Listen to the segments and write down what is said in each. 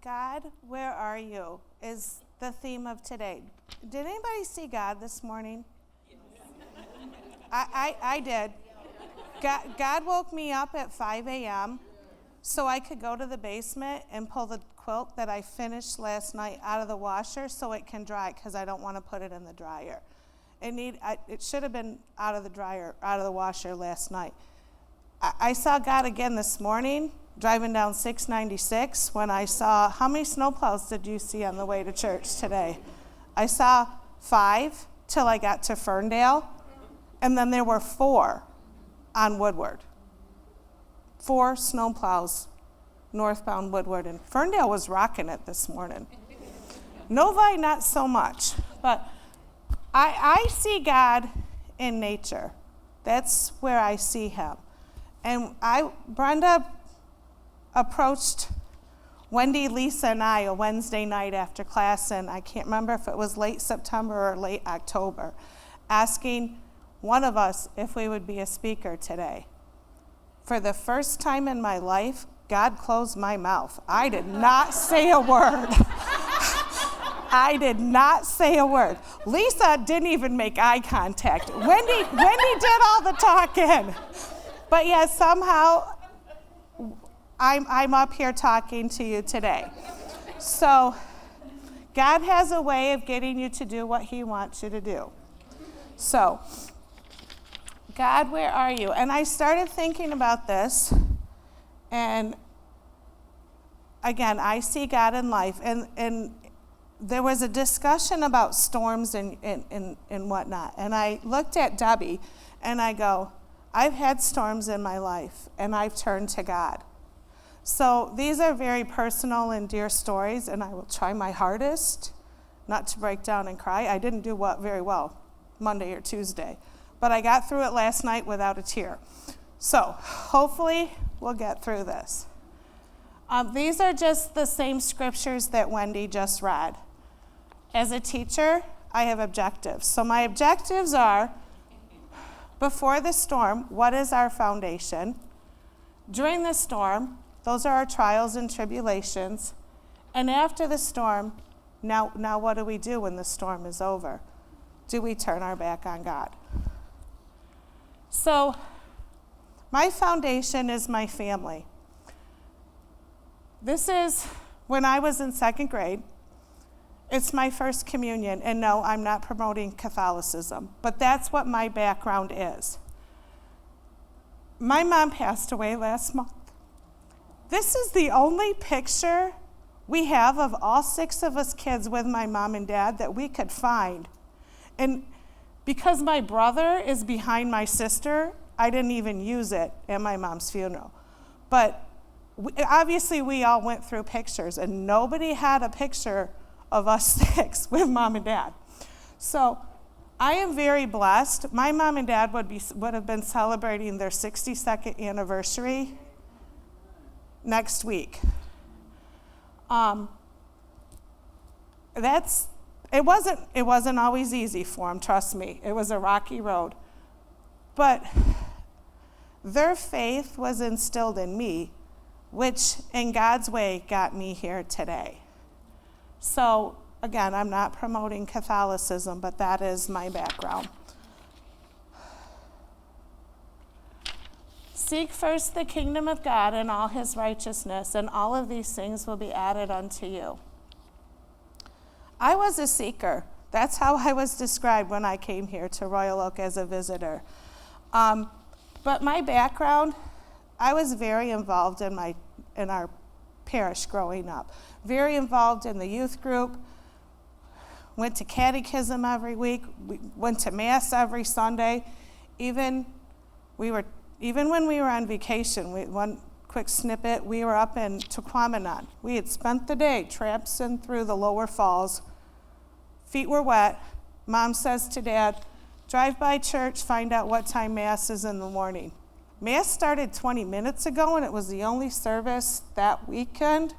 God, where are you, is the theme of today. Did anybody see God this morning? I did. God woke me up at 5 a.m. so I could go to the basement and pull the quilt that I finished last night out of the washer so it can dry, because I don't want to put it in the dryer. It should have been out of the washer last night. I saw God again this morning, driving down 696, when I saw, how many snowplows did you see on the way to church today? I saw 5 till I got to Ferndale, and then there were 4 on Woodward. 4 snowplows northbound Woodward, and Ferndale was rocking it this morning. Novi, not so much, but I see God in nature. That's where I see him. And Brenda approached Wendy, Lisa, and I a Wednesday night after class, and I can't remember if it was late September or late October, asking one of us if we would be a speaker today. For the first time in my life, God closed my mouth. I did not say a word. I did not say a word. Lisa didn't even make eye contact. Wendy did all the talking. But yet somehow I'm up here talking to you today. So God has a way of getting you to do what he wants you to do. So, God, where are you? And I started thinking about this, and again, I see God in life, and there was a discussion about storms and whatnot, and I looked at Debbie, and I go, I've had storms in my life, and I've turned to God. So these are very personal and dear stories, and I will try my hardest not to break down and cry. I didn't do very well Monday or Tuesday, but I got through it last night without a tear. So hopefully we'll get through this. These are just the same scriptures that Wendy just read. As a teacher, I have objectives. So my objectives are, before the storm, what is our foundation? During the storm, those are our trials and tribulations. And after the storm, now what do we do when the storm is over? Do we turn our back on God? So my foundation is my family. This is when I was in 2nd grade. It's my first communion, and no, I'm not promoting Catholicism, but that's what my background is. My mom passed away last month. This is the only picture we have of all 6 of us kids with my mom and dad that we could find. And because my brother is behind my sister, I didn't even use it at my mom's funeral. But obviously we all went through pictures, and nobody had a picture of us 6 with mom and dad. So I am very blessed. My mom and dad would have been celebrating their 62nd anniversary next week. It wasn't always easy for them, trust me. It was a rocky road. But their faith was instilled in me, which in God's way got me here today. So again, I'm not promoting Catholicism, but that is my background. Seek first the kingdom of God and all his righteousness, and all of these things will be added unto you. I was a seeker. That's how I was described when I came here to Royal Oak as a visitor. But my background, I was very involved in our parish growing up. Very involved in the youth group. Went to catechism every week. We went to mass every Sunday. Even when we were on vacation, one quick snippet, we were up in Tequamanon. We had spent the day traipsing through the lower falls. Feet were wet. Mom says to Dad, drive by church, find out what time mass is in the morning. Mass started 20 minutes ago, and it was the only service that weekend.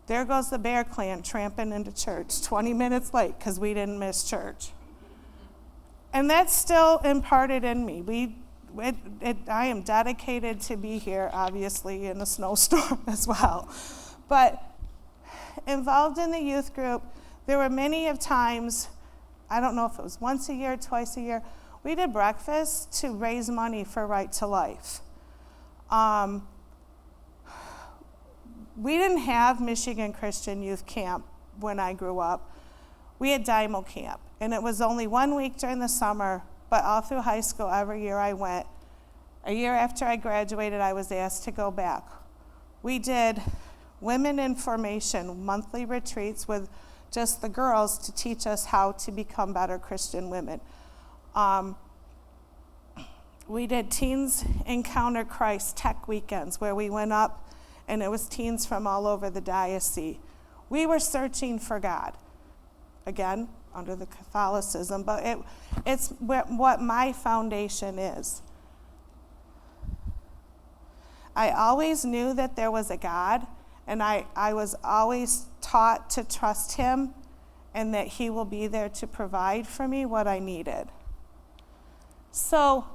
There goes the Bear Clan tramping into church 20 minutes late because we didn't miss church. And that's still imparted in me. I am dedicated to be here, obviously, in a snowstorm as well. But involved in the youth group, there were many of times, I don't know if it was once a year, twice a year, we did breakfast to raise money for Right to Life. We didn't have Michigan Christian Youth Camp when I grew up. We had Dymo Camp, and it was only 1 week during the summer, but all through high school, every year I went. A year after I graduated, I was asked to go back. We did Women in Formation monthly retreats with just the girls to teach us how to become better Christian women. We did Teens Encounter Christ Tech Weekends, where we went up and it was teens from all over the diocese. We were searching for God, again, under the Catholicism, but it's what my foundation is. I always knew that there was a God, and I was always taught to trust him and that he will be there to provide for me what I needed. So,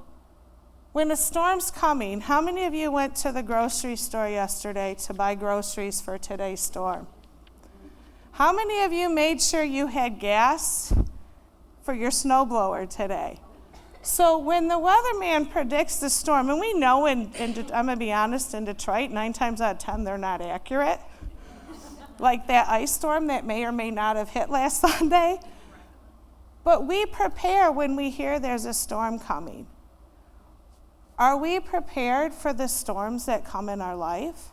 when a storm's coming, how many of you went to the grocery store yesterday to buy groceries for today's storm? How many of you made sure you had gas for your snowblower today? So when the weatherman predicts the storm, and we know, I'm going to be honest, in Detroit, 9 times out of 10, they're not accurate. Like that ice storm that may or may not have hit last Sunday. But we prepare when we hear there's a storm coming. Are we prepared for the storms that come in our life?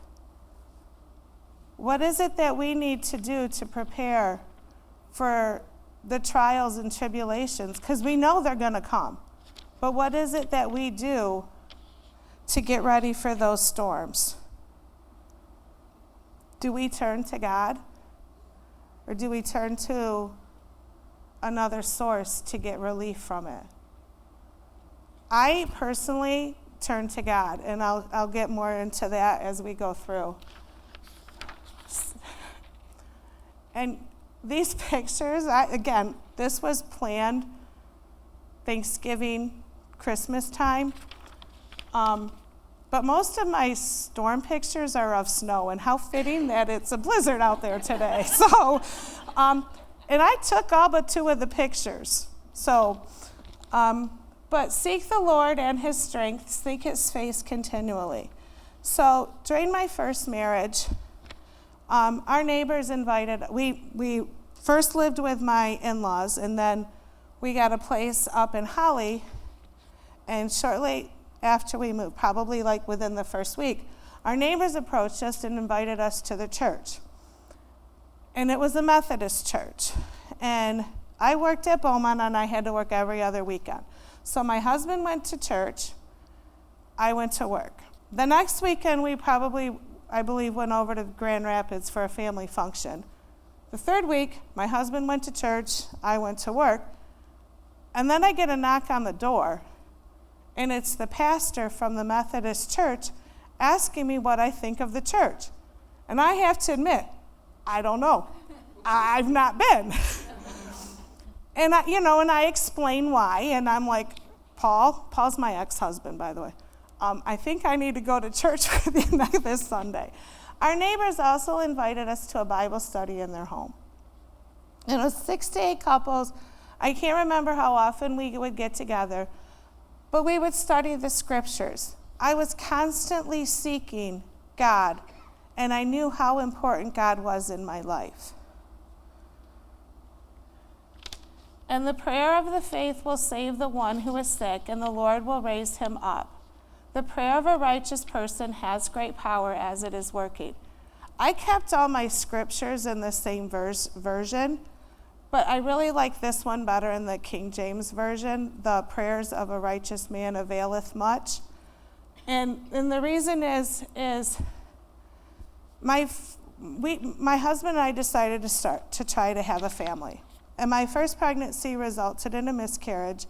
What is it that we need to do to prepare for the trials and tribulations? Because we know they're going to come. But what is it that we do to get ready for those storms? Do we turn to God? Or do we turn to another source to get relief from it? I personally turn to God, and I'll get more into that as we go through. And these pictures, again, this was planned Thanksgiving, Christmas time. But most of my storm pictures are of snow, and how fitting that it's a blizzard out there today. So, and I took all but 2 of the pictures. So, but seek the Lord and his strength, seek his face continually. So during my first marriage, our neighbors invited, we first lived with my in-laws, and then we got a place up in Holly, and shortly after we moved, probably like within the first week, our neighbors approached us and invited us to the church. And it was a Methodist church. And I worked at Beaumont, and I had to work every other weekend. So my husband went to church, I went to work. The next weekend, we probably, I believe, went over to Grand Rapids for a family function. The third week, my husband went to church, I went to work. And then I get a knock on the door, and it's the pastor from the Methodist church asking me what I think of the church. And I have to admit, I don't know. I've not been. And I explain why, and I'm like, Paul's my ex-husband, by the way. I think I need to go to church with you this Sunday. Our neighbors also invited us to a Bible study in their home. And it was 6 to 8 couples. I can't remember how often we would get together, but we would study the scriptures. I was constantly seeking God, and I knew how important God was in my life. And the prayer of the faith will save the one who is sick, and the Lord will raise him up. The prayer of a righteous person has great power as it is working. I kept all my scriptures in the same version, but I really like this one better in the King James Version. The prayers of a righteous man availeth much. And the reason is my husband and I decided to try to have a family. And my first pregnancy resulted in a miscarriage,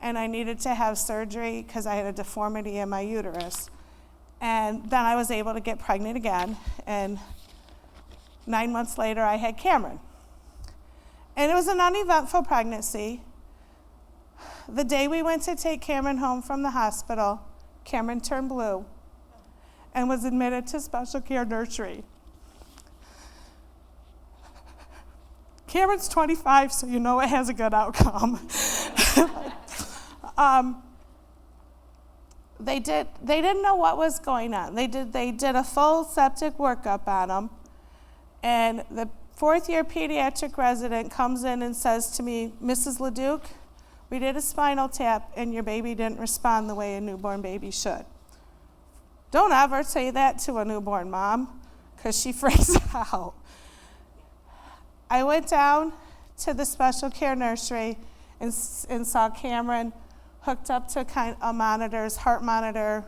and I needed to have surgery because I had a deformity in my uterus. And then I was able to get pregnant again, and 9 months later I had Cameron. And it was an uneventful pregnancy. The day we went to take Cameron home from the hospital, Cameron turned blue and was admitted to special care nursery. Cameron's 25, so you know it has a good outcome. They didn't know what was going on. They did a full septic workup on him, and the fourth-year pediatric resident comes in and says to me, Mrs. LeDuc, we did a spinal tap, and your baby didn't respond the way a newborn baby should. Don't ever say that to a newborn mom, because she freaks out. I went down to the special care nursery and saw Cameron hooked up to monitors, heart monitor,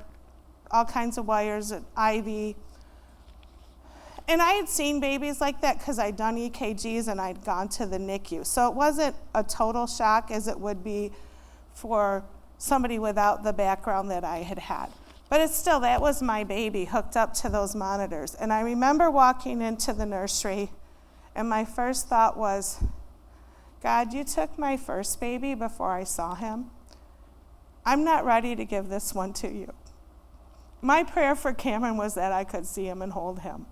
all kinds of wires, an IV. And I had seen babies like that because I'd done EKGs and I'd gone to the NICU. So it wasn't a total shock as it would be for somebody without the background that I had had. But it's still, that was my baby hooked up to those monitors. And I remember walking into the nursery, and my first thought was, God, you took my first baby before I saw him. I'm not ready to give this one to you. My prayer for Cameron was that I could see him and hold him.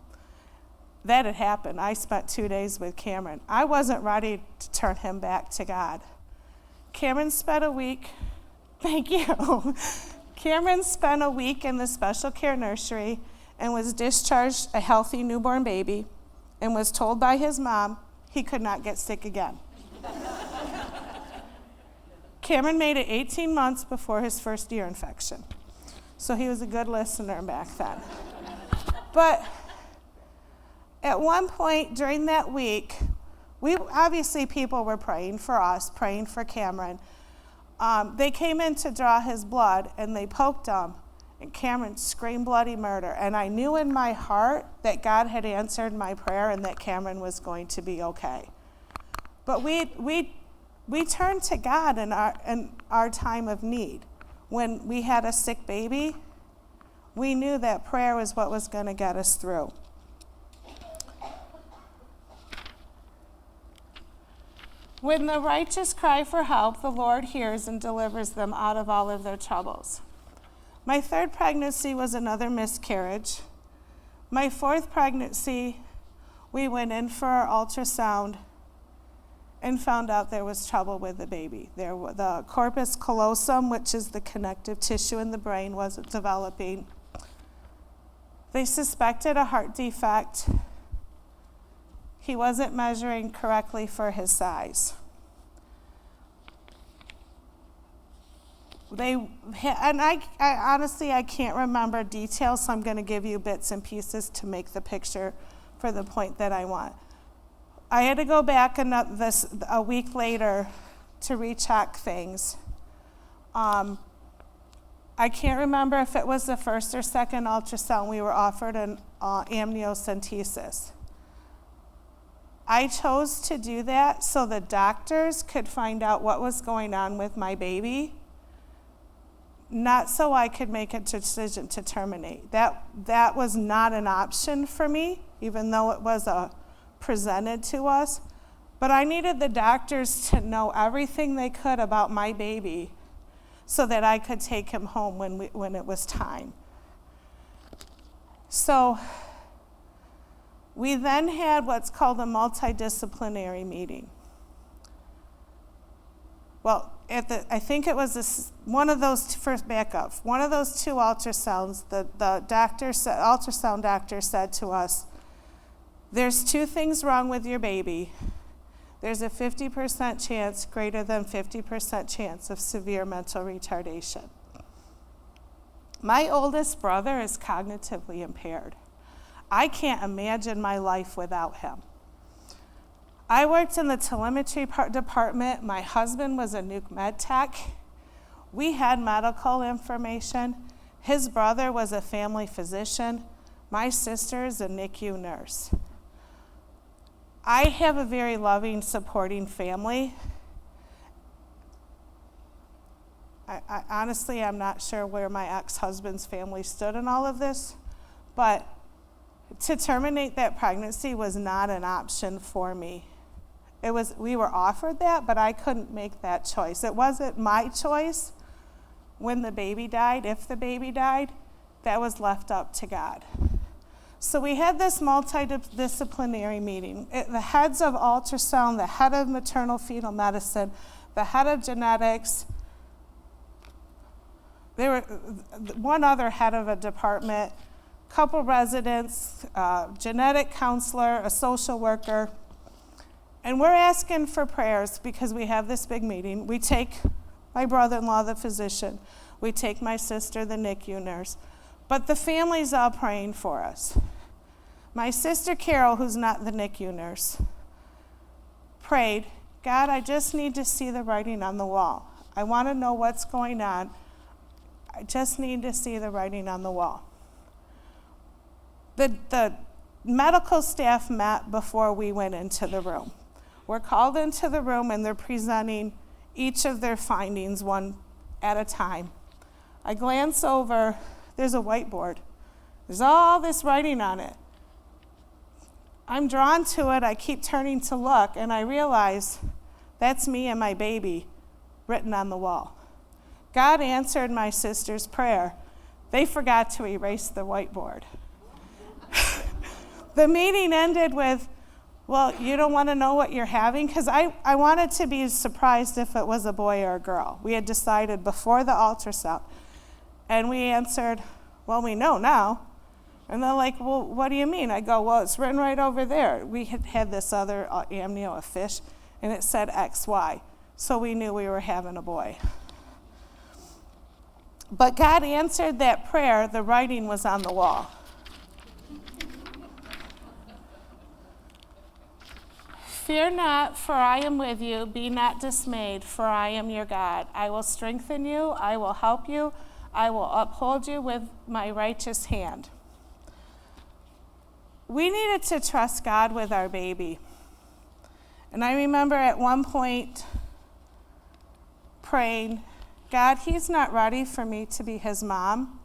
That had happened. I spent 2 days with Cameron. I wasn't ready to turn him back to God. Cameron spent a week, thank you. Cameron spent a week in the special care nursery and was discharged a healthy newborn baby and was told by his mom he could not get sick again. Cameron made it 18 months before his first ear infection. So he was a good listener back then. But at one point during that week, obviously people were praying for us, praying for Cameron. They came in to draw his blood, and they poked him, and Cameron screamed bloody murder. And I knew in my heart that God had answered my prayer and that Cameron was going to be okay. But we turned to God in our time of need. When we had a sick baby, we knew that prayer was what was going to get us through. When the righteous cry for help, the Lord hears and delivers them out of all of their troubles. My third pregnancy was another miscarriage. My fourth pregnancy, we went in for our ultrasound and found out there was trouble with the baby. The corpus callosum, which is the connective tissue in the brain, wasn't developing. They suspected a heart defect. He wasn't measuring correctly for his size. I honestly, I can't remember details, so I'm going to give you bits and pieces to make the picture for the point that I want. I had to go back a week later to recheck things. I can't remember if it was the first or second ultrasound we were offered an amniocentesis. I chose to do that so the doctors could find out what was going on with my baby, not so I could make a decision to terminate. That was not an option for me, even though it was presented to us. But I needed the doctors to know everything they could about my baby so that I could take him home when it was time. So we then had what's called a multidisciplinary meeting. Well, I think it was one of those, first back up, one of those two ultrasounds, the ultrasound doctor said to us, there's two things wrong with your baby. There's a 50% chance, greater than 50% chance of severe mental retardation. My oldest brother is cognitively impaired. I can't imagine my life without him. I worked in the telemetry department. My husband was a nuke med tech. We had medical information. His brother was a family physician. My sister is a NICU nurse. I have a very loving, supporting family. I honestly, I'm not sure where my ex-husband's family stood in all of this, but to terminate that pregnancy was not an option for me. We were offered that, but I couldn't make that choice. It wasn't my choice when the baby died. If the baby died, that was left up to God. So we had this multidisciplinary meeting. The heads of ultrasound, the head of maternal fetal medicine, the head of genetics, there were one other head of a department, couple residents, genetic counselor, a social worker, and we're asking for prayers because we have this big meeting. We take my brother-in-law, the physician. We take my sister, the NICU nurse. But the family's all praying for us. My sister Carol, who's not the NICU nurse, prayed, God, I just need to see the writing on the wall. I want to know what's going on. I just need to see the writing on the wall. The medical staff met before we went into the room. We're called into the room and they're presenting each of their findings one at a time. I glance over, there's a whiteboard. There's all this writing on it. I'm drawn to it, I keep turning to look, and I realize that's me and my baby written on the wall. God answered my sister's prayer. They forgot to erase the whiteboard. The meeting ended with, well, you don't want to know what you're having? Because I wanted to be surprised if it was a boy or a girl. We had decided before the ultrasound. And we answered, well, we know now. And they're like, well, what do you mean? I go, well, it's written right over there. We had this other amnio, a fish, and it said XY. So we knew we were having a boy. But God answered that prayer. The writing was on the wall. Fear not, for I am with you. Be not dismayed, for I am your God. I will strengthen you. I will help you. I will uphold you with my righteous hand. We needed to trust God with our baby. And I remember at one point praying, God, he's not ready for me to be his mom.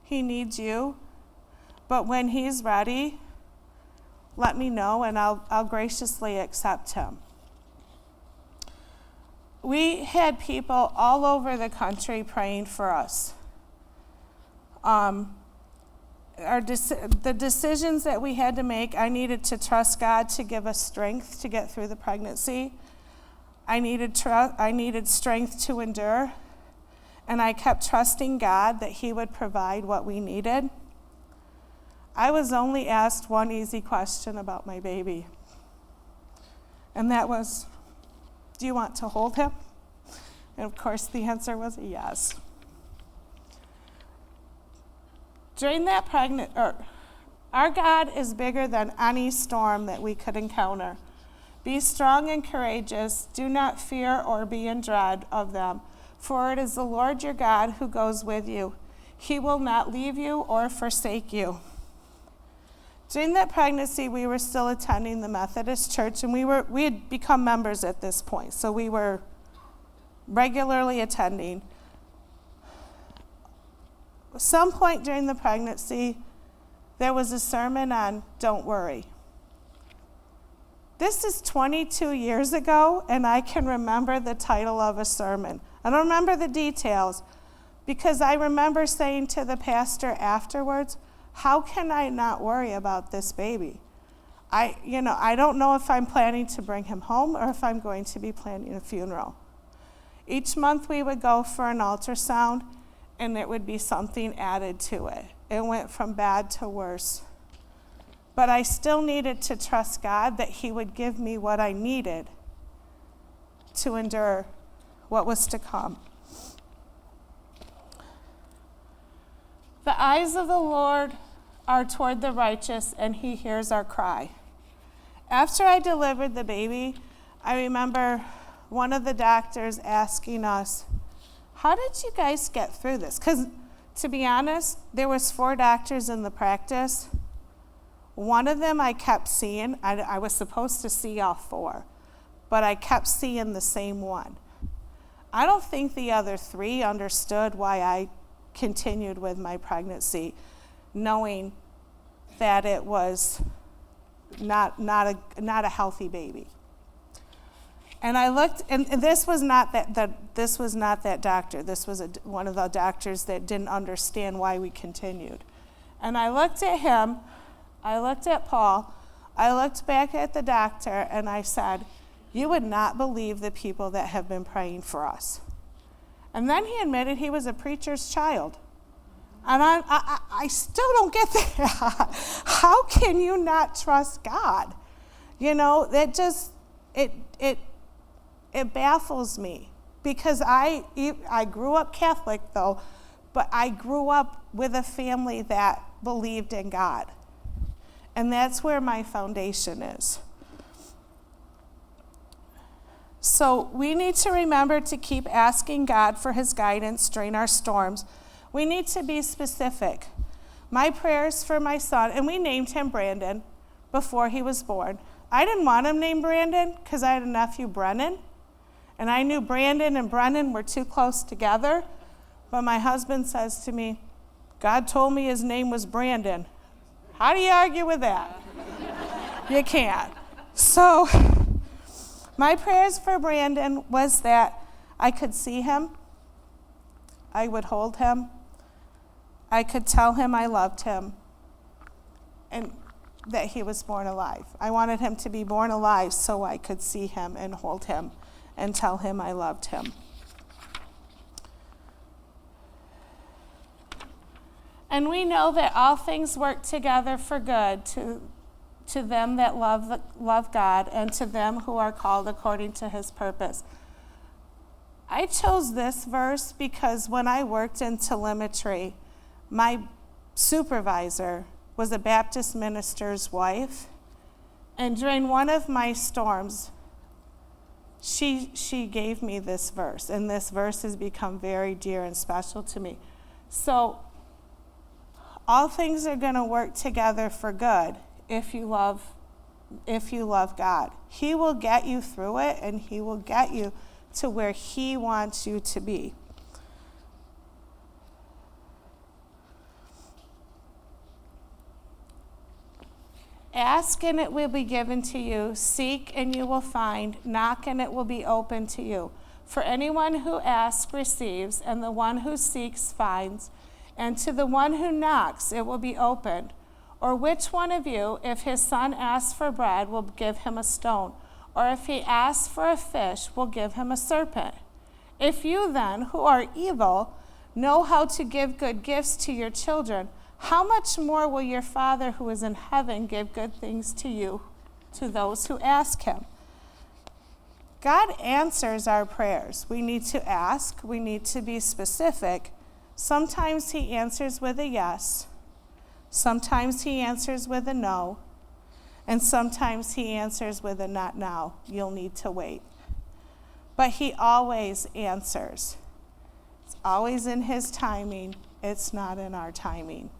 He needs you. But when he's ready, let me know and I'll graciously accept him. We had people all over the country praying for us. The decisions that we had to make, I needed to trust God to give us strength to get through the pregnancy. I needed strength to endure. And I kept trusting God that he would provide what we needed. I was only asked one easy question about my baby. And that was, do you want to hold him? And of course the answer was yes. During that our God is bigger than any storm that we could encounter. Be strong and courageous. Do not fear or be in dread of them. For it is the Lord your God who goes with you. He will not leave you or forsake you. During that pregnancy, we were still attending the Methodist church, and we had become members at this point, so we were regularly attending. At some point during the pregnancy, there was a sermon on don't worry. This is 22 years ago, and I can remember the title of a sermon. I don't remember the details, because I remember saying to the pastor afterwards, how can I not worry about this baby? I don't know if I'm planning to bring him home or if I'm going to be planning a funeral. Each month we would go for an ultrasound and there would be something added to it. It went from bad to worse. But I still needed to trust God that he would give me what I needed to endure what was to come. The eyes of the Lord are toward the righteous, and he hears our cry. After I delivered the baby, I remember one of the doctors asking us, how did you guys get through this? Because to be honest, there was 4 doctors in the practice. One of them I kept seeing. I was supposed to see all 4, but I kept seeing the same one. I don't think the other 3 understood why I continued with my pregnancy, knowing that it was not a healthy baby. And I looked, and this was not that doctor. This was one of the doctors that didn't understand why we continued. And I looked at him, I looked at Paul, I looked back at the doctor, and I said, you would not believe the people that have been praying for us. And then he admitted he was a preacher's child. And I still don't get that. How can you not trust God? You know, that just, it baffles me. Because I grew up Catholic, though, but I grew up with a family that believed in God. And that's where my foundation is. So we need to remember to keep asking God for his guidance during our storms. We need to be specific. My prayers for my son, and we named him Brandon before he was born. I didn't want him named Brandon because I had a nephew, Brennan. And I knew Brandon and Brennan were too close together. But my husband says to me, God told me his name was Brandon. How do you argue with that? You can't. So my prayers for Brandon was that I could see him, I would hold him, I could tell him I loved him, and that he was born alive. I wanted him to be born alive so I could see him and hold him and tell him I loved him. And we know that all things work together for good to them that love God and to them who are called according to his purpose. I chose this verse because when I worked in telemetry, my supervisor was a Baptist minister's wife, and during one of my storms, she gave me this verse, and this verse has become very dear and special to me. So all things are going to work together for good if you love God. He will get you through it, and he will get you to where he wants you to be. Ask and it will be given to you. Seek and you will find. Knock and it will be open to you. For anyone who asks receives, and the one who seeks finds. And to the one who knocks it will be opened. Or which one of you, if his son asks for bread, will give him a stone? Or if he asks for a fish, will give him a serpent? If you then, who are evil, know how to give good gifts to your children, how much more will your Father who is in heaven give good things to you, to those who ask him? God answers our prayers. We need to ask. We need to be specific. Sometimes he answers with a yes. Sometimes he answers with a no. And sometimes he answers with a not now. You'll need to wait. But he always answers. It's always in his timing. It's not in our timing.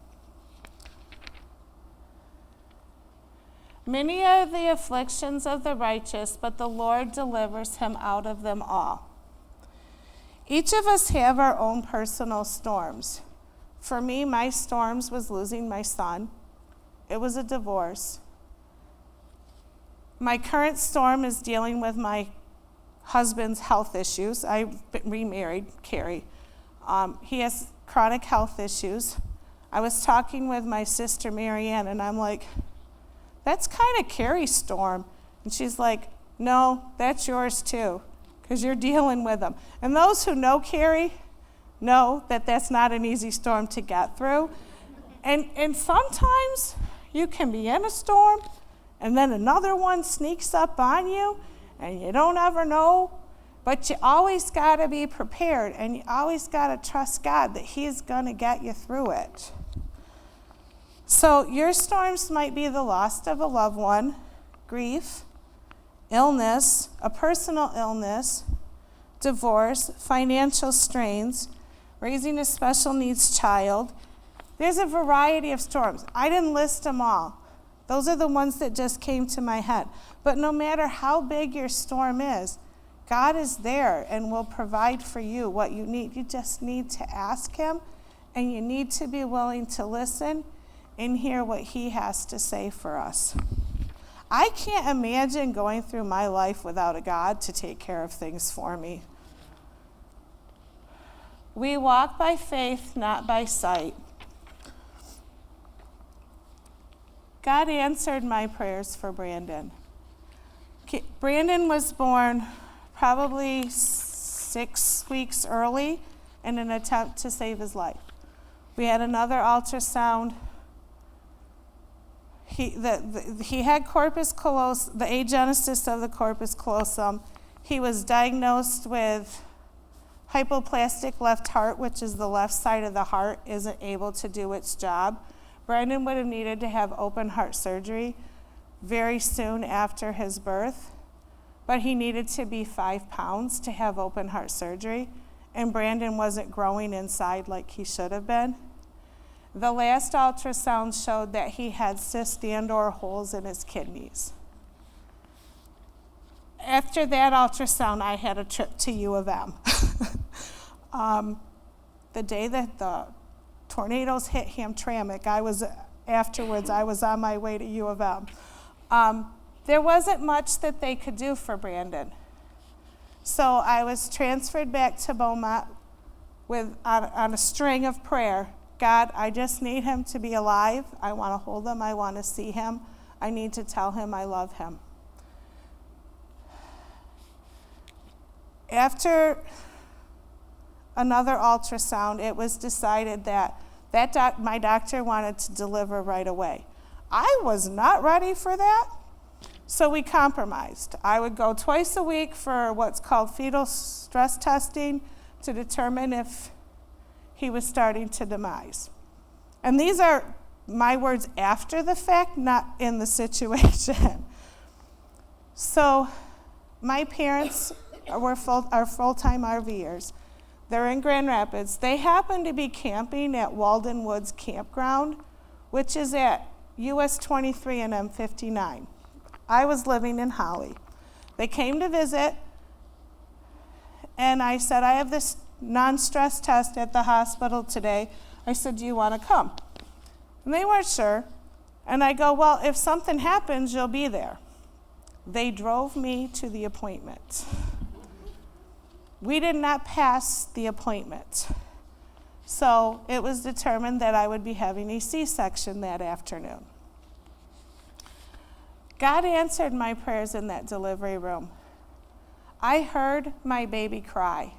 Many are the afflictions of the righteous, but the Lord delivers him out of them all. Each of us have our own personal storms. For me, my storms was losing my son. It was a divorce. My current storm is dealing with my husband's health issues. I remarried Cary. He has chronic health issues. I was talking with my sister Marianne, and I'm like, that's kind of Cary's storm. And she's like, no, that's yours too, because you're dealing with them. And those who know Cary know that that's not an easy storm to get through. And sometimes you can be in a storm, and then another one sneaks up on you, and you don't ever know. But you always got to be prepared, and you always got to trust God that he's going to get you through it. So your storms might be the loss of a loved one, grief, illness, a personal illness, divorce, financial strains, raising a special needs child. There's a variety of storms. I didn't list them all. Those are the ones that just came to my head. But no matter how big your storm is, God is there and will provide for you what you need. You just need to ask him, and you need to be willing to listen and hear what he has to say for us. I can't imagine going through my life without a God to take care of things for me. We walk by faith, not by sight. God answered my prayers for Brandon. Brandon was born probably 6 weeks early in an attempt to save his life. We had another ultrasound. He had corpus callosum, the agenesis of the corpus callosum. He was diagnosed with hypoplastic left heart, which is the left side of the heart isn't able to do its job. Brandon would have needed to have open heart surgery very soon after his birth, but he needed to be 5 pounds to have open heart surgery, and Brandon wasn't growing inside like he should have been. The last ultrasound showed that he had cysts and/or holes in his kidneys. After that ultrasound, I had a trip to U of M. The day that the tornadoes hit Hamtramck, I was on my way to U of M. There wasn't much that they could do for Brandon. So I was transferred back to Beaumont on a string of prayer. God, I just need him to be alive. I want to hold him. I want to see him. I need to tell him I love him. After another ultrasound, it was decided that my doctor wanted to deliver right away. I was not ready for that, so we compromised. I would go twice a week for what's called fetal stress testing to determine if he was starting to demise. And these are my words after the fact, not in the situation. So my parents are full-time RVers. They're in Grand Rapids. They happen to be camping at Walden Woods Campground, which is at US 23 and M59. I was living in Holly. They came to visit, and I said, I have this non-stress test at the hospital today. I said, do you want to come? And they weren't sure. And I go, well, if something happens, you'll be there. They drove me to the appointment. We did not pass the appointment. So it was determined that I would be having a C-section that afternoon. God answered my prayers in that delivery room. I heard my baby cry,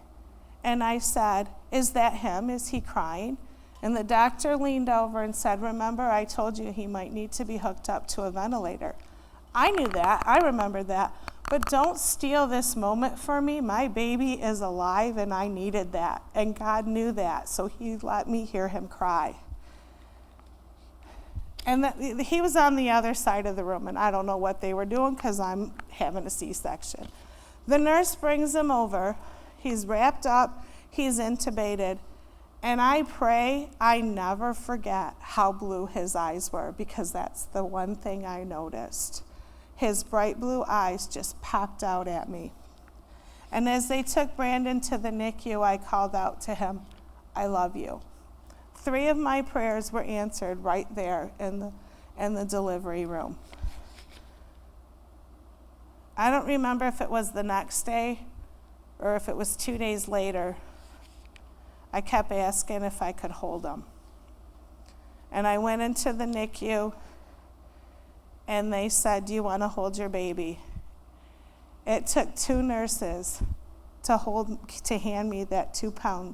and I said, is that him? Is he crying? And the doctor leaned over and said, remember, I told you he might need to be hooked up to a ventilator. I knew that. I remembered that. But don't steal this moment for me. My baby is alive, and I needed that. And God knew that, so he let me hear him cry. And he was on the other side of the room, and I don't know what they were doing because I'm having a C-section. The nurse brings him over. He's wrapped up. He's intubated. And I pray I never forget how blue his eyes were, because that's the one thing I noticed. His bright blue eyes just popped out at me. And as they took Brandon to the NICU, I called out to him, I love you. 3 of my prayers were answered right there in the delivery room. I don't remember if it was the next day or if it was 2 days later. I kept asking if I could hold him. And I went into the NICU, and they said, do you want to hold your baby? It took 2 nurses to hand me that 2-pound,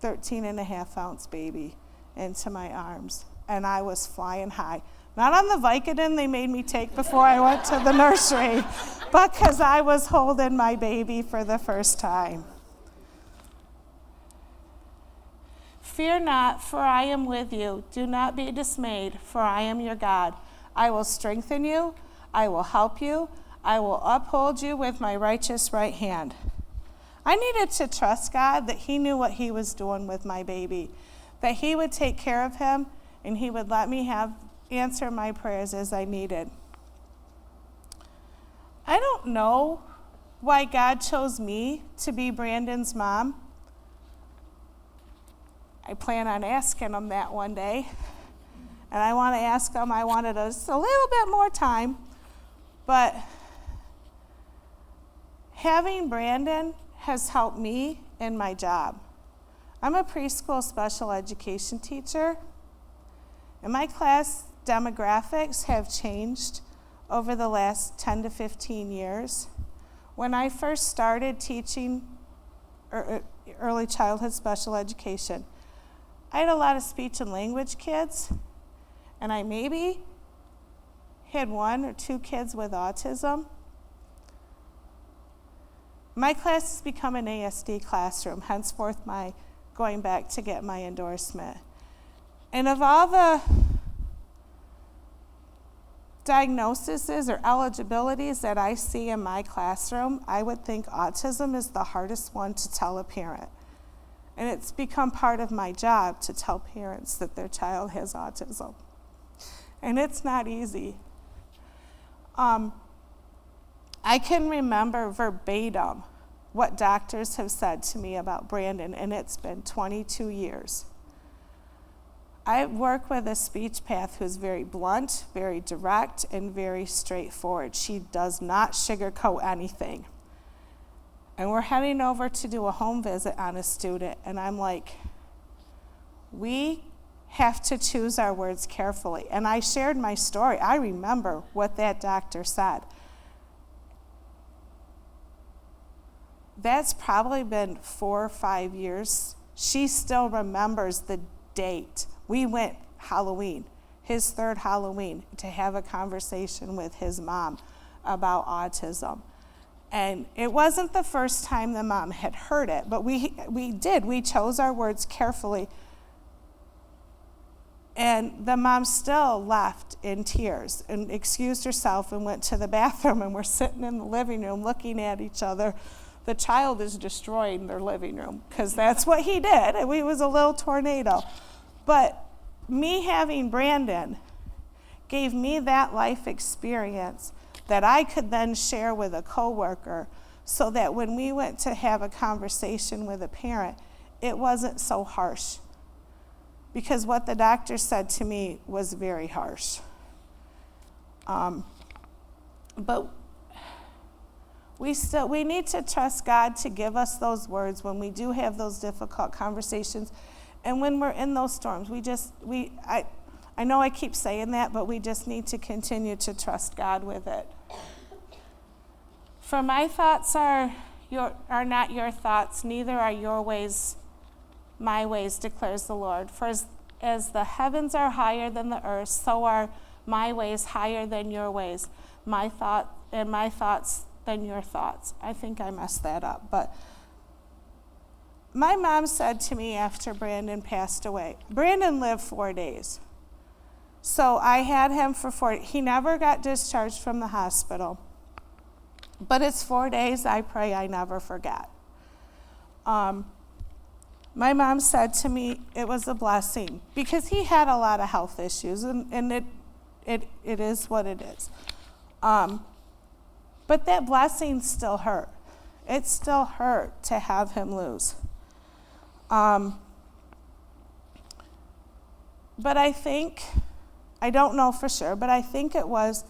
13.5-ounce baby into my arms. And I was flying high. Not on the Vicodin they made me take before I went to the nursery, but because I was holding my baby for the first time. Fear not, for I am with you. Do not be dismayed, for I am your God. I will strengthen you. I will help you. I will uphold you with my righteous right hand. I needed to trust God that he knew what he was doing with my baby, that he would take care of him, and he would let me answer my prayers as I needed. I don't know why God chose me to be Brandon's mom. I plan on asking him that one day. And I want to ask him, I wanted us a little bit more time. But having Brandon has helped me in my job. I'm a preschool special education teacher. And my class demographics have changed over the last 10 to 15 years. When I first started teaching early childhood special education, I had a lot of speech and language kids, and I maybe had 1 or 2 kids with autism. My class has become an ASD classroom, henceforth my going back to get my endorsement. And of all the diagnoses or eligibilities that I see in my classroom, I would think autism is the hardest one to tell a parent. And it's become part of my job to tell parents that their child has autism. And it's not easy. I can remember verbatim what doctors have said to me about Brandon, and it's been 22 years. I work with a speech path who's very blunt, very direct, and very straightforward. She does not sugarcoat anything. And we're heading over to do a home visit on a student, and I'm like, we have to choose our words carefully. And I shared my story. I remember what that doctor said. That's probably been 4 or 5 years. She still remembers the date. We went Halloween, his 3rd Halloween, to have a conversation with his mom about autism. And it wasn't the first time the mom had heard it, but we chose our words carefully. And the mom still left in tears and excused herself and went to the bathroom, and we're sitting in the living room looking at each other. The child is destroying their living room, because that's what he did. It was a little tornado. But me having Brandon gave me that life experience that I could then share with a coworker, so that when we went to have a conversation with a parent, it wasn't so harsh. Because what the doctor said to me was very harsh. But we need to trust God to give us those words when we do have those difficult conversations. And when we're in those storms, I know I keep saying that, but we just need to continue to trust God with it. For my thoughts are not your thoughts, neither are your ways my ways, declares the Lord. For as the heavens are higher than the earth, so are my ways higher than your ways, my thoughts than your thoughts. I think I messed that up, but my mom said to me after Brandon passed away, Brandon lived 4 days. So I had him for 4 days. He never got discharged from the hospital. But it's 4 days I pray I never forget. My mom said to me it was a blessing, because he had a lot of health issues, and it is what it is. But that blessing still hurt. It still hurt to have him lose. But I don't know for sure, but I think it was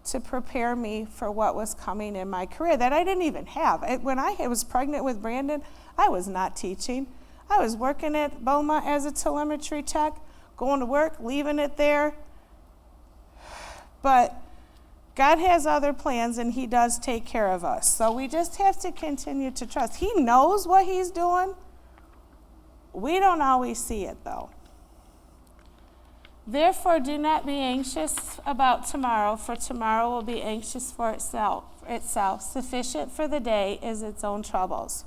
to prepare me for what was coming in my career that I didn't even have. When I was pregnant with Brandon, I was not teaching. I was working at Beaumont as a telemetry tech, going to work, leaving it there. But God has other plans, and he does take care of us. So we just have to continue to trust. He knows what he's doing. We don't always see it, though. Therefore, do not be anxious about tomorrow, for tomorrow will be anxious for itself. Sufficient for the day is its own troubles.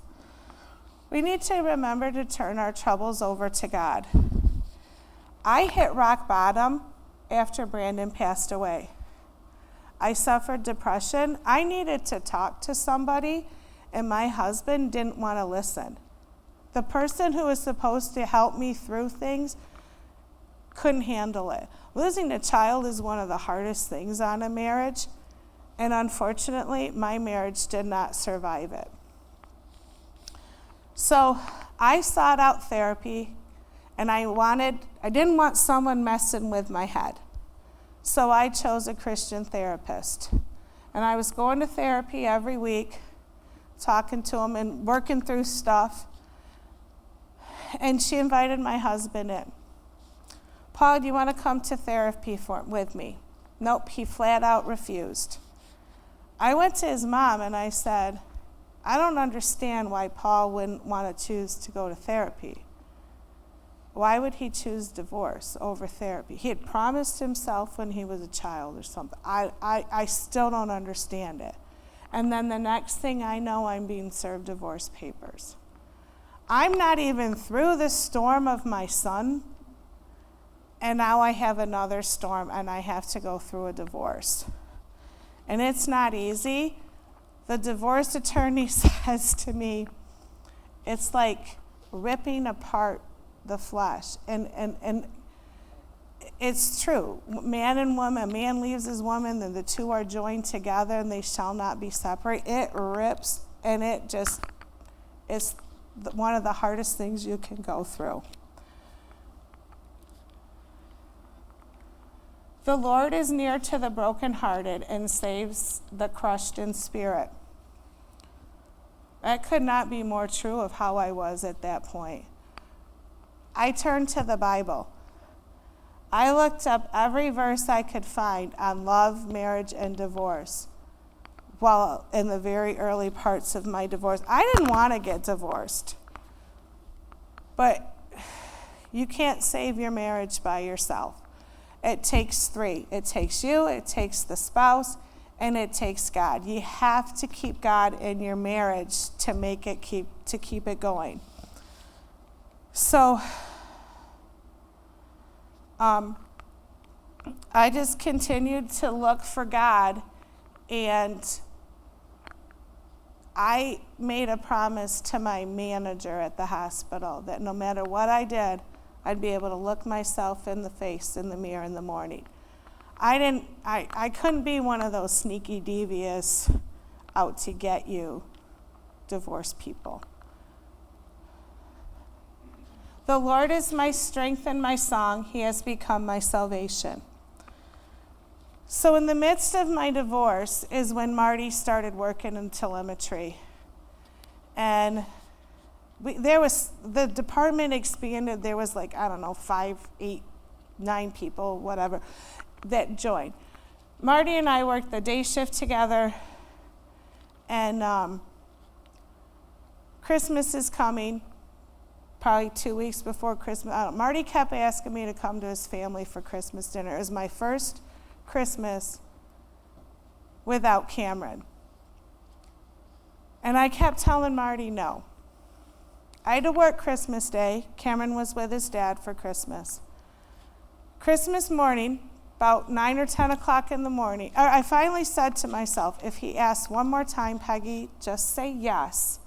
We need to remember to turn our troubles over to God. I hit rock bottom after Brandon passed away. I suffered depression. I needed to talk to somebody, and my husband didn't want to listen. The person who was supposed to help me through things couldn't handle it. Losing a child is one of the hardest things on a marriage, and unfortunately, my marriage did not survive it. So I sought out therapy, and I didn't want someone messing with my head. So I chose a Christian therapist. And I was going to therapy every week, talking to him and working through stuff. And she invited my husband in. Paul, do you want to come to therapy with me? Nope, he flat out refused. I went to his mom and I said, I don't understand why Paul wouldn't want to choose to go to therapy. Why would he choose divorce over therapy? He had promised himself when he was a child or something. I still don't understand it. And then the next thing I know, I'm being served divorce papers. I'm not even through the storm of my son, and now I have another storm, and I have to go through a divorce. And it's not easy. The divorce attorney says to me, it's like ripping apart the flesh. And it's true. Man and woman, a man leaves his woman, then the two are joined together, and they shall not be separated. It rips, and it just is one of the hardest things you can go through. The Lord is near to the brokenhearted and saves the crushed in spirit. That could not be more true of how I was at that point. I turned to the Bible. I looked up every verse I could find on love, marriage, and divorce while in the very early parts of my divorce. I didn't want to get divorced. But you can't save your marriage by yourself. It takes three. It takes you, it takes the spouse, and it takes God. You have to keep God in your marriage to make it keep it going. So I just continued to look for God, and I made a promise to my manager at the hospital that no matter what I did, I'd be able to look myself in the face in the mirror in the morning. I couldn't be one of those sneaky, devious, out to get you divorced people. The Lord is my strength and my song. He has become my salvation. So in the midst of my divorce is when Marty started working in telemetry. And the department expanded. There was 5, 8, 9 people, whatever, that joined. Marty and I worked the day shift together, and Christmas is coming, probably 2 weeks before Christmas. Marty kept asking me to come to his family for Christmas dinner. It was my first Christmas without Cameron. And I kept telling Marty no. I had to work Christmas Day. Cameron was with his dad for Christmas. Christmas morning, about 9 or 10 o'clock in the morning, I finally said to myself, if he asks one more time, Peggy, just say yes,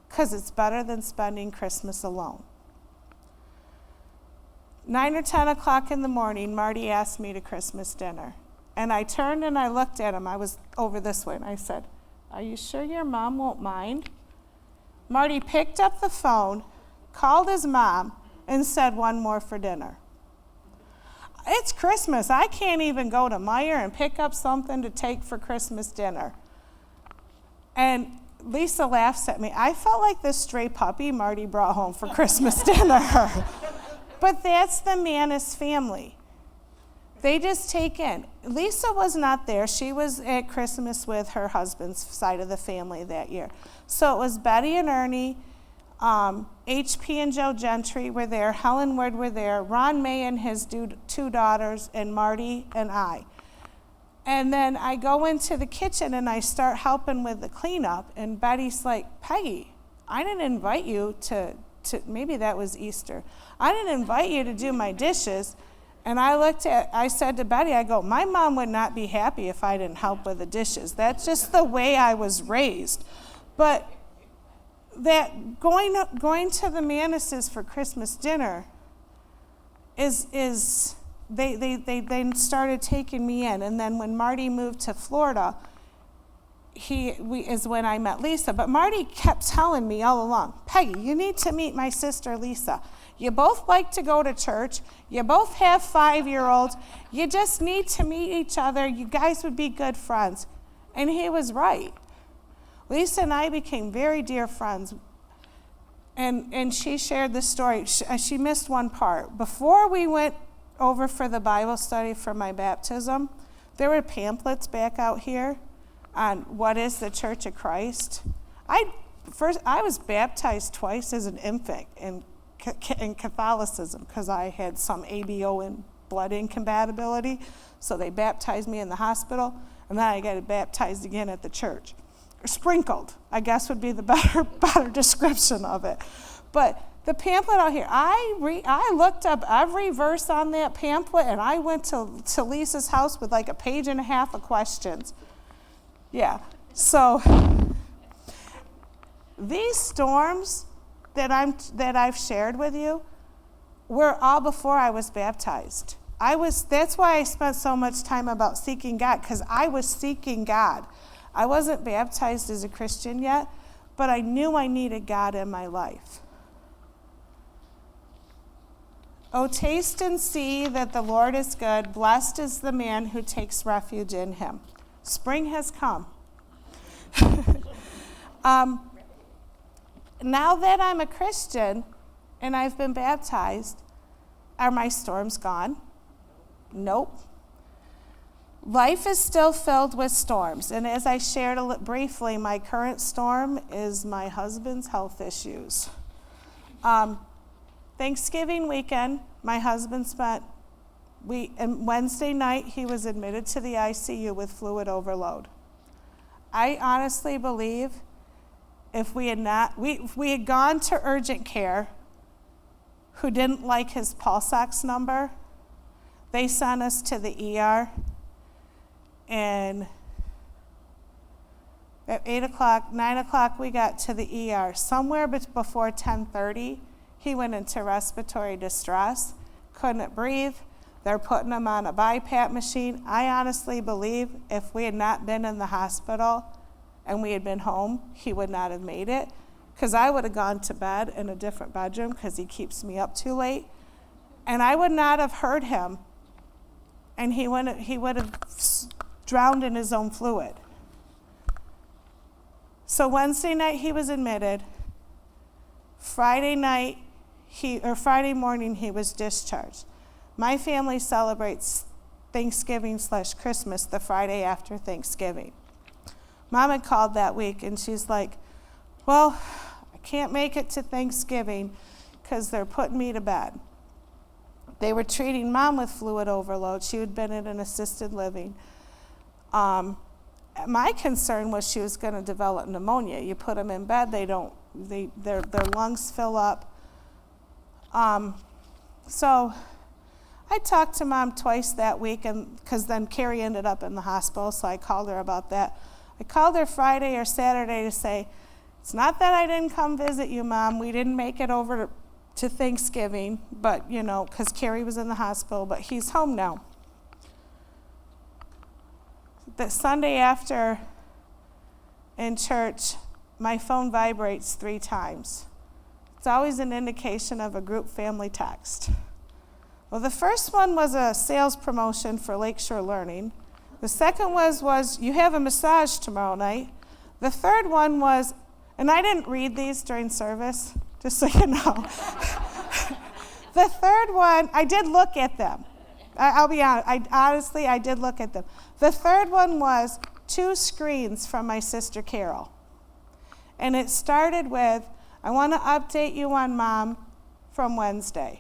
because it's better than spending Christmas alone. 9 or 10 o'clock in the morning, Marty asked me to Christmas dinner. And I turned and I looked at him. I was over this way, and I said, are you sure your mom won't mind? Marty picked up the phone, called his mom, and said, one more for dinner. It's Christmas. I can't even go to Meijer and pick up something to take for Christmas dinner. And Lisa laughs at me. I felt like this stray puppy Marty brought home for Christmas dinner. But that's the Manis family. They just take in. Lisa was not there. She was at Christmas with her husband's side of the family that year. So it was Betty and Ernie, HP and Joe Gentry were there, Helen Ward were there, Ron May and his 2 daughters, and Marty and I. And then I go into the kitchen and I start helping with the cleanup, and Betty's like, Peggy, I didn't invite you to maybe that was Easter. I didn't invite you to do my dishes. And I said to Betty, I go, my mom would not be happy if I didn't help with the dishes. That's just the way I was raised. But that going to the Manises for Christmas dinner is they then started taking me in. And then when Marty moved to Florida, is when I met Lisa. But Marty kept telling me all along, Peggy, you need to meet my sister Lisa. You both like to go to church. You both have 5-year-olds. You just need to meet each other. You guys would be good friends. And he was right. Lisa and I became very dear friends. And she shared this story. She missed one part. Before we went over for the Bible study for my baptism, there were pamphlets back out here on what is the Church of Christ. I was baptized twice as an infant in Catholicism because I had some ABO and blood incompatibility, so they baptized me in the hospital, and then I got baptized again at the church. Or sprinkled, I guess would be the better description of it. But the pamphlet out here, I looked up every verse on that pamphlet, and I went to Lisa's house with like a page and a half of questions. Yeah, so these storms that I've shared with you were all before I was baptized. That's why I spent so much time about seeking God, because I was seeking God. I wasn't baptized as a Christian yet, but I knew I needed God in my life. Oh, taste and see that the Lord is good. Blessed is the man who takes refuge in him. Spring has come. Now that I'm a Christian and I've been baptized, are my storms gone? Nope. Life is still filled with storms, and as I shared briefly, my current storm is my husband's health issues. Thanksgiving weekend, my husband and Wednesday night, he was admitted to the ICU with fluid overload. I honestly believe if we had gone to urgent care, who didn't like his pulse ox number, they sent us to the ER, and at 8 o'clock, 9 o'clock, we got to the ER. Somewhere before 10:30, he went into respiratory distress, couldn't breathe. They're putting him on a BiPAP machine. I honestly believe if we had not been in the hospital and we had been home, he would not have made it, because I would have gone to bed in a different bedroom because he keeps me up too late, and I would not have heard him, and he would have drowned in his own fluid. So Wednesday night he was admitted. Friday morning he was discharged. My family celebrates Thanksgiving/Christmas the Friday after Thanksgiving. Mom had called that week, and she's like, well, I can't make it to Thanksgiving because they're putting me to bed. They were treating Mom with fluid overload. She had been in an assisted living. My concern was she was going to develop pneumonia. You put them in bed, their lungs fill up. So I talked to Mom twice that week, and because then Cary ended up in the hospital, so I called her about that. I called her Friday or Saturday to say, it's not that I didn't come visit you, Mom. We didn't make it over to Thanksgiving, but, because Cary was in the hospital, but he's home now. The Sunday after in church, my phone vibrates 3 times. It's always an indication of a group family text. Well, the first one was a sales promotion for Lakeshore Learning. The second was you have a massage tomorrow night. The third one was, and I didn't read these during service, just so you know. The third one, I did look at them. I'll be honest, I did look at them. The third one was 2 screens from my sister Carol. And it started with, I want to update you on Mom from Wednesday.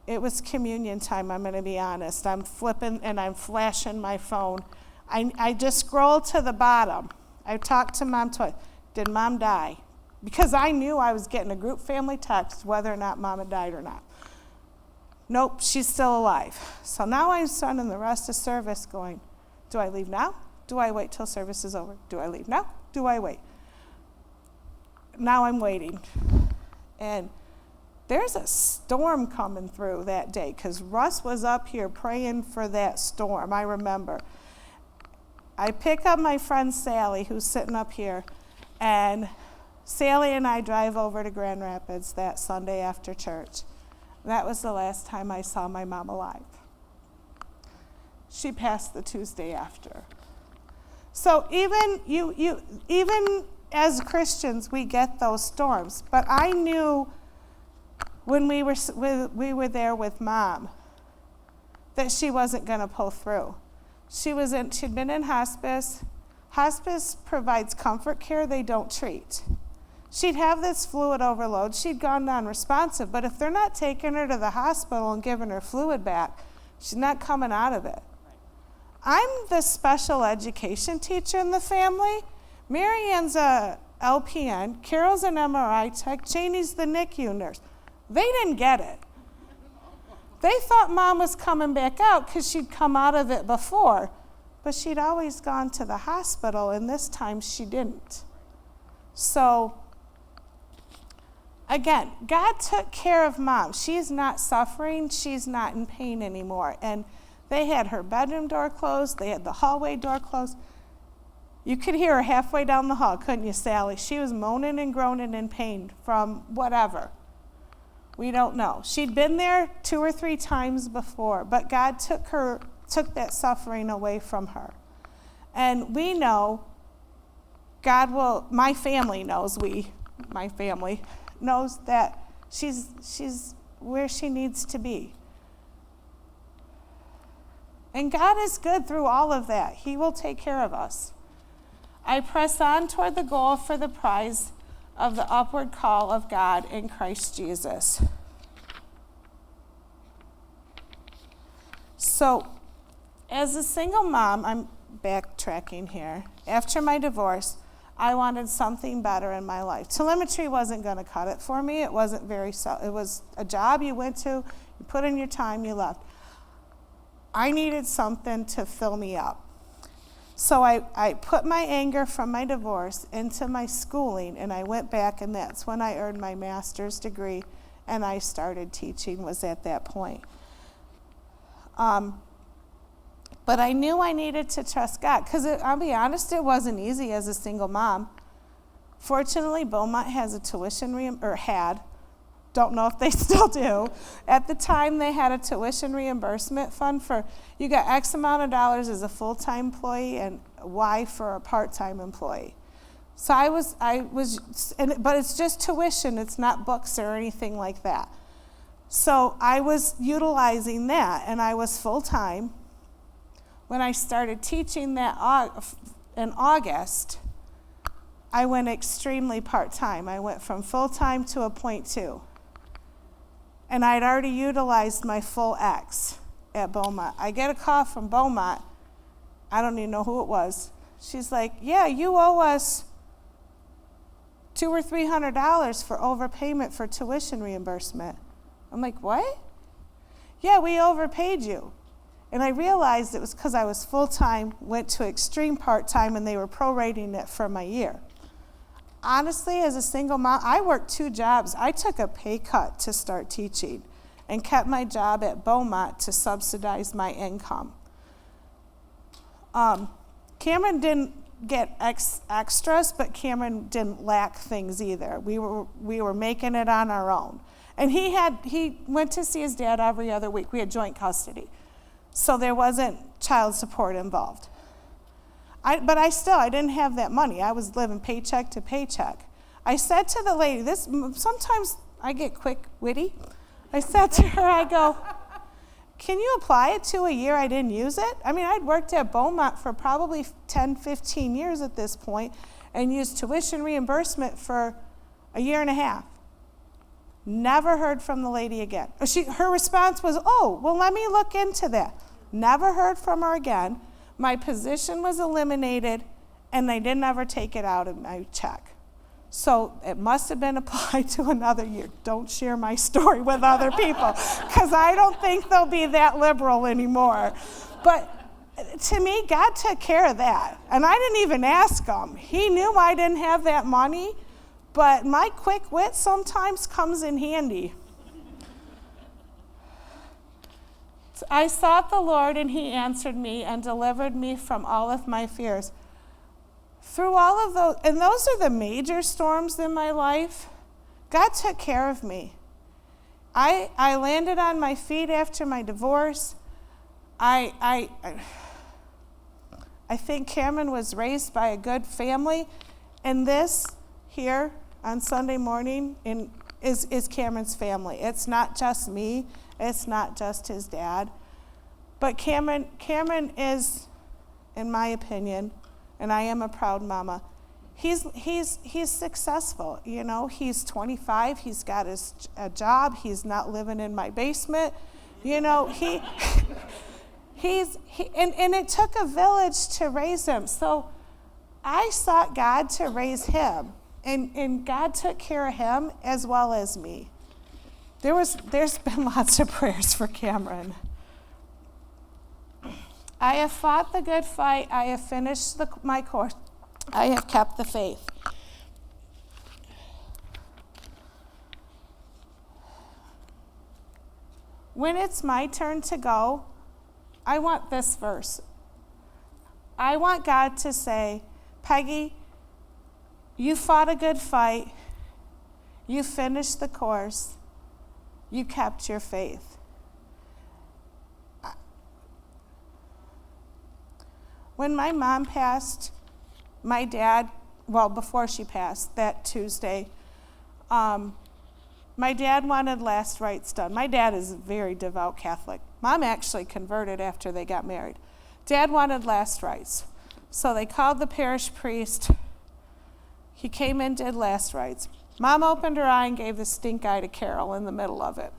It was communion time, I'm going to be honest. I'm flipping and I'm flashing my phone. I just scrolled to the bottom. I talked to Mom twice. Did Mom die? Because I knew I was getting a group family text whether or not Mom had died or not. Nope, she's still alive. So now I'm spending the rest of service going, do I leave now? Do I wait till service is over? Do I leave now? Do I wait? Now I'm waiting. And there's a storm coming through that day, because Russ was up here praying for that storm, I remember. I pick up my friend Sally, who's sitting up here, and Sally and I drive over to Grand Rapids that Sunday after church. That was the last time I saw my mom alive. She passed the Tuesday after. So even as Christians, we get those storms. But I knew when we were there with Mom that she wasn't going to pull through. She'd been in hospice. Hospice provides comfort care, they don't treat. She'd have this fluid overload. She'd gone non-responsive, but if they're not taking her to the hospital and giving her fluid back, she's not coming out of it. I'm the special education teacher in the family. Marianne's a LPN, Carol's an MRI tech, Janie's the NICU nurse. They didn't get it. They thought Mom was coming back out because she'd come out of it before, but she'd always gone to the hospital, and this time she didn't. So, again, God took care of Mom. She's not suffering. She's not in pain anymore. And they had her bedroom door closed. They had the hallway door closed. You could hear her halfway down the hall, couldn't you, Sally? She was moaning and groaning in pain from whatever. We don't know. She'd been there 2 or 3 times before, but God took that suffering away from her. And we know, my family knows that she's where she needs to be. And God is good through all of that. He will take care of us. I press on toward the goal for the prize of the upward call of God in Christ Jesus. So, as a single mom, I'm backtracking here. After my divorce, I wanted something better in my life. Telemetry wasn't going to cut it for me. It wasn't it was a job you went to, you put in your time, you left. I needed something to fill me up. So I put my anger from my divorce into my schooling, and I went back, and that's when I earned my master's degree, and I started teaching, was at that point. But I knew I needed to trust God, because I'll be honest, it wasn't easy as a single mom. Fortunately, Beaumont has a tuition had. Don't know if they still do. At the time, they had a tuition reimbursement fund for, you got X amount of dollars as a full-time employee and Y for a part-time employee. So but it's just tuition. It's not books or anything like that. So I was utilizing that, and I was full-time. When I started teaching that in August, I went extremely part-time. I went from full-time to a 0.2. And I'd already utilized my full X at Beaumont. I get a call from Beaumont. I don't even know who it was. She's like, yeah, you owe us $200 or $300 for overpayment for tuition reimbursement. I'm like, what? Yeah, we overpaid you. And I realized it was because I was full-time, went to extreme part-time, and they were prorating it for my year. Honestly, as a single mom, I worked 2 jobs. I took a pay cut to start teaching and kept my job at Beaumont to subsidize my income. Cameron didn't get extras, but Cameron didn't lack things either. We were making it on our own. And he went to see his dad every other week. We had joint custody. So there wasn't child support involved. But I didn't have that money. I was living paycheck to paycheck. I said to the lady, sometimes I get quick witty. I said to her, I go, can you apply it to a year I didn't use it? I mean, I'd worked at Beaumont for probably 10, 15 years at this point and used tuition reimbursement for a year and a half. Never heard from the lady again. Her response was, oh, well, let me look into that. Never heard from her again. My position was eliminated, and they didn't ever take it out of my check. So it must have been applied to another year. Don't share my story with other people, because I don't think they'll be that liberal anymore. But to me, God took care of that. And I didn't even ask him. He knew I didn't have that money, but my quick wit sometimes comes in handy. I sought the Lord, and he answered me and delivered me from all of my fears. Through all of those, and those are the major storms in my life, God took care of me. I landed on my feet after my divorce. I think Cameron was raised by a good family. And this here on Sunday morning, is Cameron's family. It's not just me. It's not just his dad. But Cameron is, in my opinion, and I am a proud mama, he's successful. You know, he's 25. He's got a job. He's not living in my basement. You know, and it took a village to raise him. So I sought God to raise him, and God took care of him as well as me. There's been lots of prayers for Cameron. I have fought the good fight. I have finished my course. I have kept the faith. When it's my turn to go, I want this verse. I want God to say, Peggy, you fought a good fight. You finished the course. You kept your faith. When my mom passed, my dad, well, before she passed, that Tuesday, my dad wanted last rites done. My dad is a very devout Catholic. Mom actually converted after they got married. Dad wanted last rites. So they called the parish priest. He came in, did last rites. Mom opened her eye and gave the stink eye to Carol in the middle of it.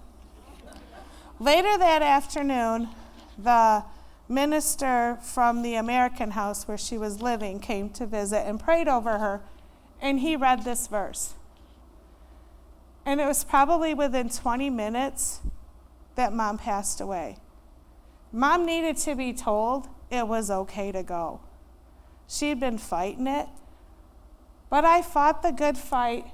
Later that afternoon, the minister from the American house where she was living came to visit and prayed over her, and he read this verse. And it was probably within 20 minutes that Mom passed away. Mom needed to be told it was okay to go. She'd been fighting it, but I fought the good fight.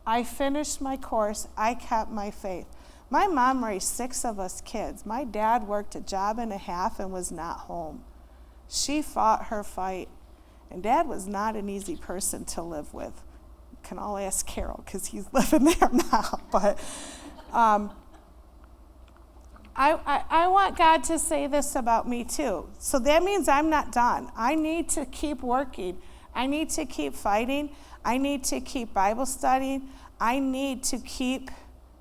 I finished my course. I kept my faith. My mom raised 6 of us kids. My dad worked a job and a half and was not home. She fought her fight, and Dad was not an easy person to live with. You can all ask Carol because he's living there now. But I want God to say this about me too. So that means I'm not done. I need to keep working. I need to keep fighting. I need to keep Bible studying. I need to keep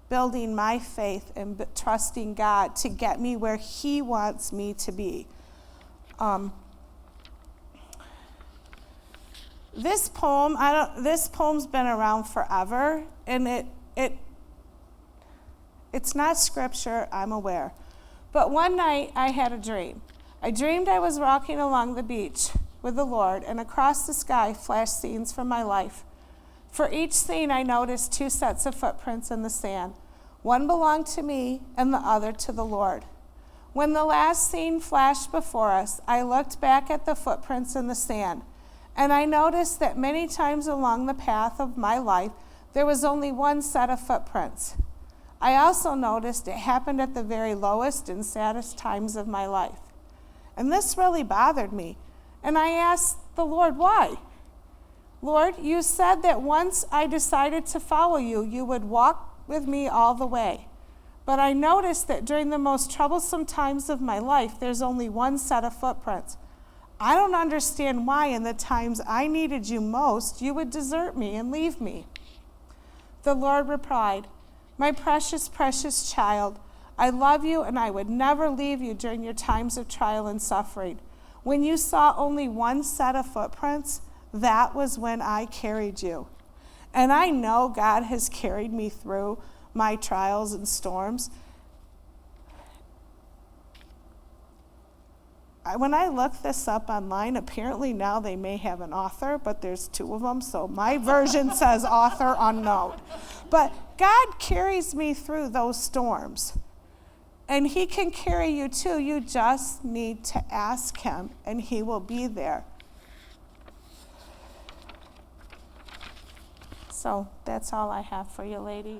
building my faith and trusting God to get me where He wants me to be. This poem's been around forever, and it's not scripture, I'm aware. But one night I had a dream. I dreamed I was walking along the beach with the Lord, and across the sky flashed scenes from my life. For each scene, I noticed 2 sets of footprints in the sand. One belonged to me, and the other to the Lord. When the last scene flashed before us, I looked back at the footprints in the sand, and I noticed that many times along the path of my life, there was only one set of footprints. I also noticed it happened at the very lowest and saddest times of my life. And this really bothered me, and I asked the Lord, why? Lord, you said that once I decided to follow you, you would walk with me all the way. But I noticed that during the most troublesome times of my life, there's only one set of footprints. I don't understand why in the times I needed you most, you would desert me and leave me. The Lord replied, my precious, precious child, I love you and I would never leave you during your times of trial and suffering. When you saw only one set of footprints, that was when I carried you. And I know God has carried me through my trials and storms. When I looked this up online, apparently now they may have an author, but there's 2 of them, so my version says author unknown. But God carries me through those storms. And He can carry you too. You just need to ask Him, and He will be there. So that's all I have for you, ladies.